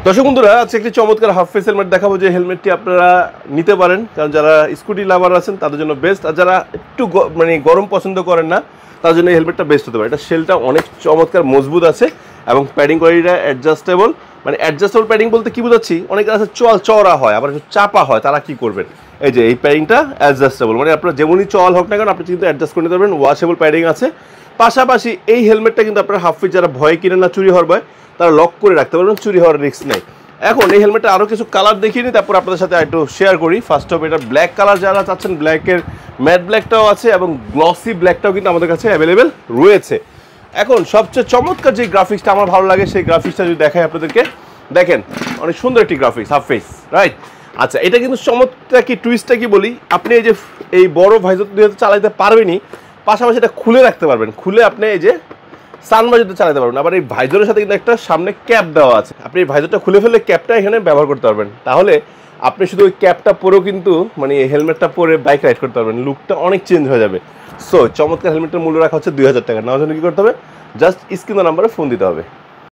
দর্শক বন্ধুরা, আজকে একটি চমৎকার হাফ ফেস হেলমেট দেখাবো, যে হেলমেটটি আপনারা নিতে পারেন, কারণ যারা স্কুটি লাভার আছেন তাদের জন্য বেস্ট, আর যারা একটু গরম পছন্দ করেন না তার জন্য এই হেলমেটটা বেস্ট হতে পারে। এটা শেলটা অনেক চমৎকার মজবুত আছে এবং প্যাডিং কোয়ালিটিটা অ্যাডজাস্টেবল। অ্যাডজাস্টেবল প্যাডিং বলতে কি বোঝাচ্ছি, অনেকের আছে চওড়া হয়, আবার একটু চাপা হয়, তারা কি করবেন, এই যে এই প্যাডিংটা অ্যাডজাস্টেবল, আপনার যেমনই চল হোক না কেন আপনি কিন্তু অ্যাডজাস্ট করে নিতে পারবেন। ওয়াশেবল প্যাডিং আছে। পাশাপাশি এই হেলমেটটা কিন্তু আপনার হাফ ফিট যারা ভয় কিনে না চুরি হওয়ার ভয়, তারা লক করে রাখতে পারবেন, চুরি হওয়ার রিস্ক নেই। এখন এই হেলমেটটা আরও কিছু কালার দেখিয়ে নিই, তারপর আপনাদের সাথে একটু শেয়ার করি। ফার্স্ট অফ এটা ব্ল্যাক কালার, যারা চাচ্ছেন ব্ল্যাকের ম্যাট ব্ল্যাকটাও আছে এবং গ্লসি ব্ল্যাকটাও কিন্তু আমাদের কাছে অ্যাভেলেবেল রয়েছে। এখন সবচেয়ে চমৎকার যে গ্রাফিক্সটা আমার ভালো লাগে, সেই গ্রাফিক্সটা যদি দেখাই আপনাদেরকে, দেখেন অনেক সুন্দর একটি গ্রাফিক্স, হাফ ফেস, রাইট? আচ্ছা, এটা কিন্তু চমৎকার কি টুইস্টটা কি বলি, আপনি এই যে এই বড় ভাইজার দিয়ে চালাতে পারবেনই, পাশাপাশি এটা খুলে রাখতে পারবেন, খুলে আপনি এই যে সানভাইজারটা চালাতে পারবেন। আবার এই ভাইজারের সাথে কিন্তু একটা সামনে ক্যাপ দেওয়া আছে, আপনি এই ভাইজারটা খুলে ফেললে ক্যাপটা এখানে ব্যবহার করতে পারবেন। তাহলে আপনি শুধু ওই ক্যাপটা পরেও কিন্তু এই হেলমেটটা পরে বাইক রাইড করতে পারবেন, লুকটা অনেক চেঞ্জ হয়ে যাবে। সো চমৎকার হেলমেটের মূল্য রাখা হচ্ছে 2000 টাকা। নেওয়ার জন্য কী করতে হবে, জাস্ট স্ক্রিনের নাম্বারে ফোন দিতে হবে।